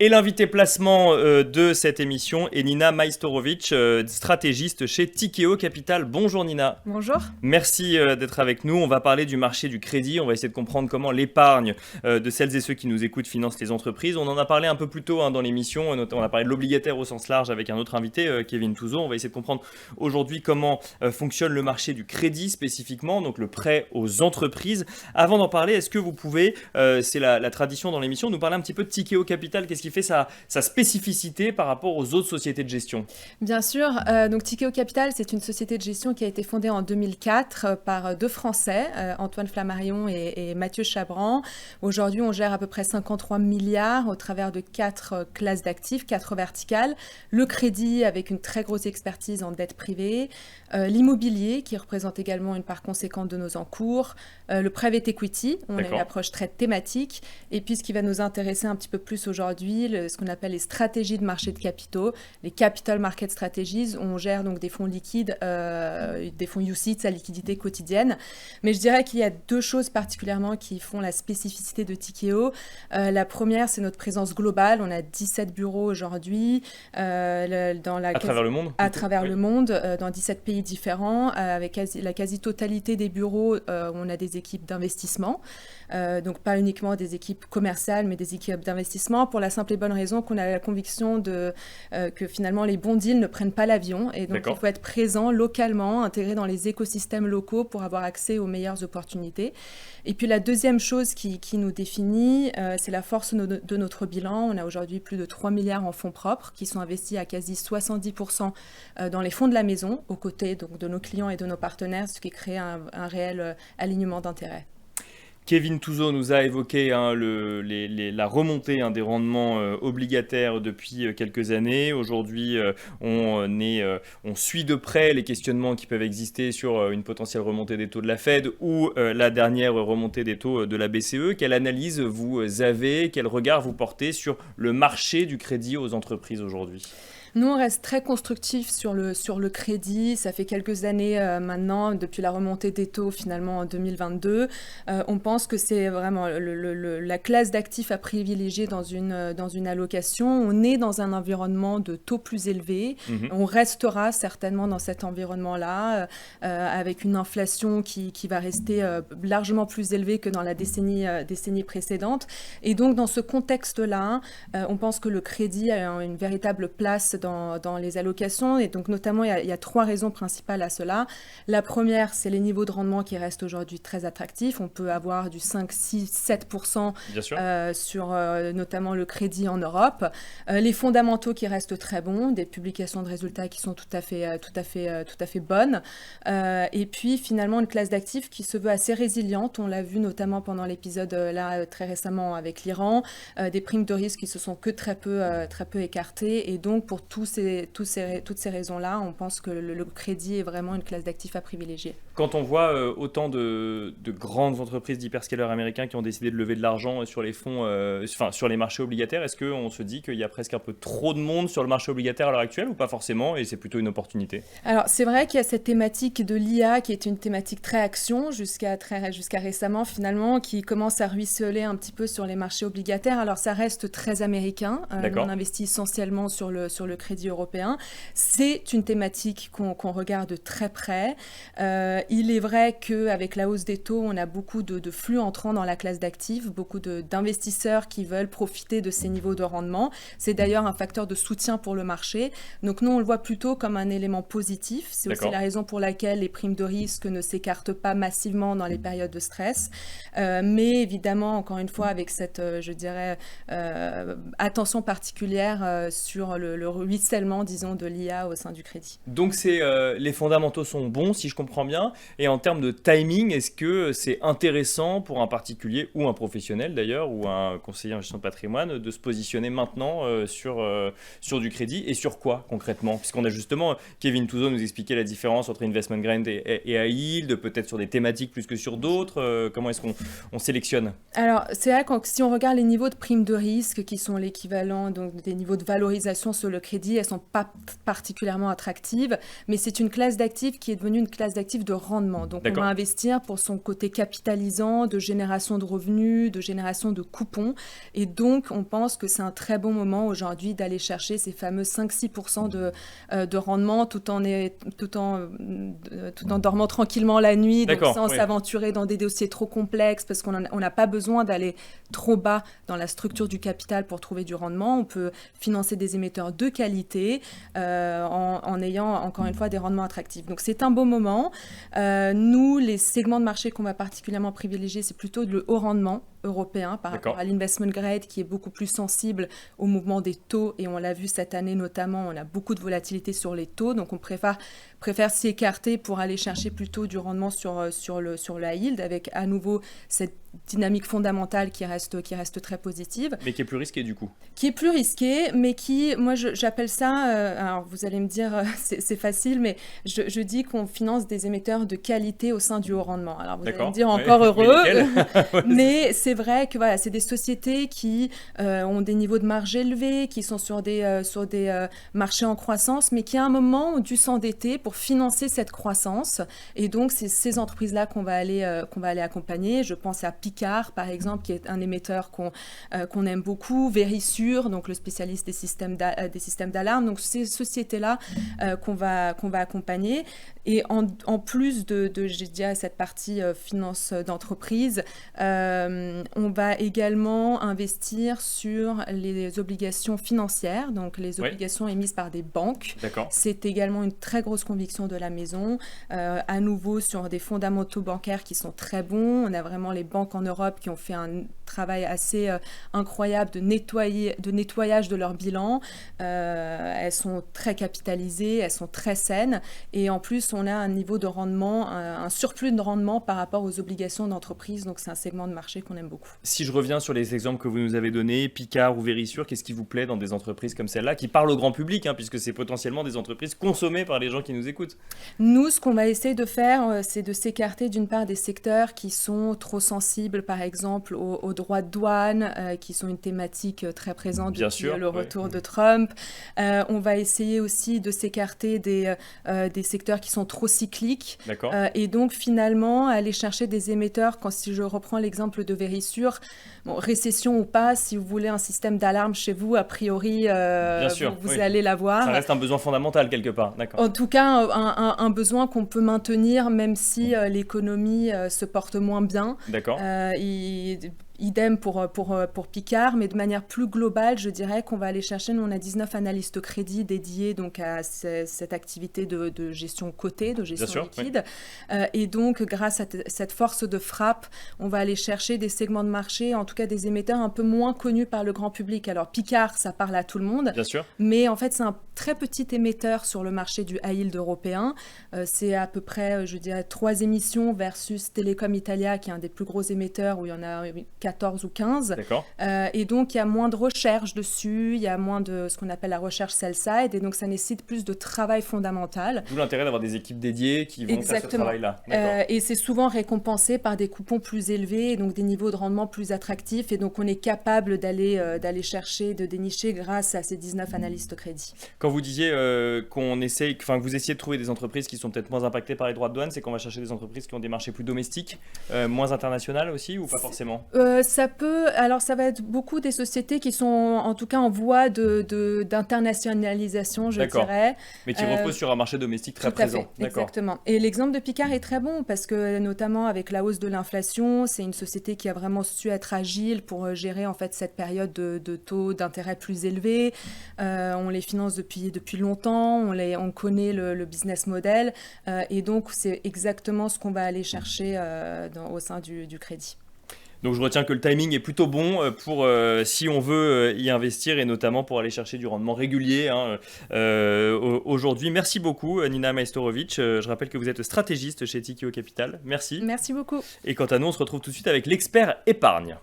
Et l'invité placement de cette émission est Nina Majstorovic, stratégiste chez Tikeo Capital. Bonjour Nina. Bonjour. Merci d'être avec nous. On va parler du marché du crédit. On va essayer de comprendre comment l'épargne de celles et ceux qui nous écoutent finance les entreprises. On en a parlé un peu plus tôt dans l'émission. On a parlé de l'obligataire au sens large avec un autre invité, Kevin Touzeau. On va essayer de comprendre aujourd'hui comment fonctionne le marché du crédit spécifiquement, donc le prêt aux entreprises. Avant d'en parler, est-ce que vous pouvez, c'est la tradition dans l'émission, nous parler un petit peu de Tikeo Capital? Qu'est-ce qui fait sa spécificité par rapport aux autres sociétés de gestion? Bien sûr, donc Tikeo Capital, c'est une société de gestion qui a été fondée en 2004 par deux Français, Antoine Flammarion et Mathieu Chabran. Aujourd'hui, on gère à peu près 53 milliards au travers de 4 classes d'actifs, 4 verticales. Le crédit avec une très grosse expertise en dette privée, l'immobilier qui représente également une part conséquente de nos encours, le private equity, on a une approche très thématique, et puis ce qui va nous intéresser un petit peu plus aujourd'hui, ce qu'on appelle les stratégies de marché de capitaux, les capital market strategies, où on gère donc des fonds liquides, des fonds UCITS à liquidité quotidienne. Mais je dirais qu'il y a deux choses particulièrement qui font la spécificité de Tikeo. La première, c'est notre présence globale. On a 17 bureaux aujourd'hui à travers le monde. À travers le monde, dans 17 pays différents, avec la quasi-totalité des bureaux, on a des équipes d'investissement. Donc pas uniquement des équipes commerciales, mais des équipes d'investissement, pour la simple et bonne raison qu'on a la conviction que finalement les bons deals ne prennent pas l'avion, et donc il faut être présent localement, intégré dans les écosystèmes locaux pour avoir accès aux meilleures opportunités. Et puis la deuxième chose qui nous définit, c'est la force de notre bilan. On a aujourd'hui plus de 3 milliards en fonds propres qui sont investis à quasi 70% dans les fonds de la maison, aux côtés donc, de nos clients et de nos partenaires, ce qui crée un réel alignement d'intérêts. Kevin Touzeau nous a évoqué la remontée des rendements obligataires depuis quelques années. Aujourd'hui, on suit de près les questionnements qui peuvent exister sur une potentielle remontée des taux de la Fed ou la dernière remontée des taux de la BCE. Quelle analyse vous avez, quel regard vous portez sur le marché du crédit aux entreprises aujourd'hui ? Nous, on reste très constructif sur le crédit. Ça fait quelques années maintenant, depuis la remontée des taux finalement en 2022. On pense que c'est vraiment la classe d'actifs à privilégier dans une allocation. On est dans un environnement de taux plus élevés. On restera certainement dans cet environnement-là, avec une inflation qui va rester largement plus élevée que dans la décennie précédente. Et donc, dans ce contexte-là, on pense que le crédit a une véritable place dans les allocations, et donc notamment il y a 3 raisons principales à cela. La première, c'est les niveaux de rendement qui restent aujourd'hui très attractifs. On peut avoir du 5, 6, 7% sur notamment le crédit en Europe. Les fondamentaux qui restent très bons, des publications de résultats qui sont tout à fait bonnes. Et puis finalement une classe d'actifs qui se veut assez résiliente. On l'a vu notamment pendant l'épisode là très récemment avec l'Iran, des primes de risque qui se sont que très peu écartées, et donc pour toutes ces raisons-là, on pense que le crédit est vraiment une classe d'actifs à privilégier. Quand on voit autant de grandes entreprises d'hyperscalers américains qui ont décidé de lever de l'argent sur les fonds, sur les marchés obligataires, est-ce qu'on se dit qu'il y a presque un peu trop de monde sur le marché obligataire à l'heure actuelle, ou pas forcément, et c'est plutôt une opportunité? Alors c'est vrai qu'il y a cette thématique de l'IA qui est une thématique très action jusqu'à récemment finalement, qui commence à ruisseler un petit peu sur les marchés obligataires. Alors ça reste très américain. On investit essentiellement sur le crédit européen. C'est une thématique qu'on regarde de très près. Il est vrai qu'avec la hausse des taux, on a beaucoup de flux entrants dans la classe d'actifs, beaucoup d'investisseurs qui veulent profiter de ces niveaux de rendement. C'est d'ailleurs un facteur de soutien pour le marché. Donc nous, on le voit plutôt comme un élément positif. C'est aussi la raison pour laquelle les primes de risque ne s'écartent pas massivement dans les périodes de stress. Mais évidemment, encore une fois, avec cette, je dirais, attention particulière sur le ruissellement, disons, de l'IA au sein du crédit. Donc les fondamentaux sont bons, si je comprends bien. Et en termes de timing, est-ce que c'est intéressant pour un particulier ou un professionnel d'ailleurs, ou un conseiller en gestion de patrimoine, de se positionner maintenant sur du crédit, et sur quoi concrètement? Puisqu'on a justement, Kevin Touzeau nous expliquait la différence entre investment grade et high yield, peut-être sur des thématiques plus que sur d'autres. Comment est-ce qu'on sélectionne? Alors c'est vrai que si on regarde les niveaux de primes de risque, qui sont l'équivalent donc des niveaux de valorisation sur le crédit crédit, elles ne sont pas particulièrement attractives, mais c'est une classe d'actifs qui est devenue une classe d'actifs de rendement. Donc, on va investir pour son côté capitalisant, de génération de revenus, de génération de coupons. Et donc, on pense que c'est un très bon moment aujourd'hui d'aller chercher ces fameux 5-6% de rendement tout en dormant tranquillement la nuit, donc sans s'aventurer dans des dossiers trop complexes, parce qu'on n'a pas besoin d'aller trop bas dans la structure du capital pour trouver du rendement. On peut financer des émetteurs de qualité en ayant, encore une fois, des rendements attractifs. Donc, c'est un beau moment. Nous, les segments de marché qu'on va particulièrement privilégier, c'est plutôt le haut rendement européen par rapport à l'investment grade qui est beaucoup plus sensible au mouvement des taux, et on l'a vu cette année notamment, on a beaucoup de volatilité sur les taux, donc on préfère s'y écarter pour aller chercher plutôt du rendement sur le high yield, avec à nouveau cette dynamique fondamentale qui reste très positive. Mais qui est plus risquée du coup. Qui est plus risquée, mais qui, moi j'appelle ça, alors vous allez me dire c'est facile, mais je dis qu'on finance des émetteurs de qualité au sein du haut rendement. Alors vous allez me dire encore heureux, mais c'est vrai que voilà, c'est des sociétés qui ont des niveaux de marge élevés, qui sont sur des marchés en croissance, mais qui à un moment ont dû s'endetter pour financer cette croissance. Et donc c'est ces entreprises-là qu'on va aller accompagner. Je pense à Picard, par exemple, qui est un émetteur qu'on aime beaucoup, Verisure, donc le spécialiste des systèmes d'alarme. Donc ces sociétés-là qu'on va accompagner. Et en plus de je dirais, cette partie finance d'entreprise, on va également investir sur les obligations financières, donc les obligations émises par des banques. C'est également une très grosse conviction de la maison. À nouveau, sur des fondamentaux bancaires qui sont très bons. On a vraiment les banques en Europe qui ont fait un travail assez incroyable de nettoyage de leur bilan. Elles sont très capitalisées, elles sont très saines, et en plus on a un niveau de rendement, un surplus de rendement par rapport aux obligations d'entreprise, donc c'est un segment de marché qu'on aime beaucoup. Si je reviens sur les exemples que vous nous avez donnés, Picard ou Verisure, qu'est-ce qui vous plaît dans des entreprises comme celle-là, qui parlent au grand public, puisque c'est potentiellement des entreprises consommées par les gens qui nous écoutent? Nous, ce qu'on va essayer de faire, c'est de s'écarter d'une part des secteurs qui sont trop sensibles, par exemple aux droits de douane, qui sont une thématique très présente depuis le retour de Trump. On va essayer aussi de s'écarter des secteurs qui sont trop cycliques. Et donc, finalement, aller chercher des émetteurs, si je reprends l'exemple de Verisure, récession ou pas, si vous voulez un système d'alarme chez vous, a priori, vous allez l'avoir. Ça reste un besoin fondamental quelque part. En tout cas, un besoin qu'on peut maintenir même si l'économie se porte moins bien. Idem pour Picard, mais de manière plus globale, je dirais qu'on va aller chercher, nous on a 19 analystes crédit dédiés donc à cette activité de gestion cotée, de gestion liquide. Et donc, grâce à cette force de frappe, on va aller chercher des segments de marché, en tout cas des émetteurs un peu moins connus par le grand public. Alors, Picard, ça parle à tout le monde, mais en fait, c'est un très petit émetteur sur le marché du high yield européen. C'est à peu près, je dirais, 3 émissions versus Telecom Italia, qui est un des plus gros émetteurs, où il y en a 14 ou 15. Et donc, il y a moins de recherche dessus, il y a moins de ce qu'on appelle la recherche sell-side, et donc ça nécessite plus de travail fondamental. D'où l'intérêt d'avoir des équipes dédiées qui vont faire ce travail-là. Et c'est souvent récompensé par des coupons plus élevés, et donc des niveaux de rendement plus attractifs, et donc on est capable d'aller chercher, de dénicher grâce à ces 19 analystes crédit. Quand vous disiez que vous essayez de trouver des entreprises qui sont peut-être moins impactées par les droits de douane, c'est qu'on va chercher des entreprises qui ont des marchés plus domestiques, moins internationales aussi, ou pas forcément? Alors ça va être beaucoup des sociétés qui sont en tout cas en voie d'internationalisation, je dirais. Mais qui reposent sur un marché domestique très présent. Exactement. Et l'exemple de Picard est très bon parce que notamment avec la hausse de l'inflation, c'est une société qui a vraiment su être agile pour gérer en fait cette période de taux d'intérêt plus élevés. On les finance depuis longtemps, on connaît le business model, et donc c'est exactement ce qu'on va aller chercher au sein du crédit. Donc je retiens que le timing est plutôt bon pour si on veut y investir, et notamment pour aller chercher du rendement régulier aujourd'hui. Merci beaucoup Nina Majstorovic. Je rappelle que vous êtes stratégiste chez Tikehau Capital. Merci. Merci beaucoup. Et quant à nous, on se retrouve tout de suite avec l'expert épargne.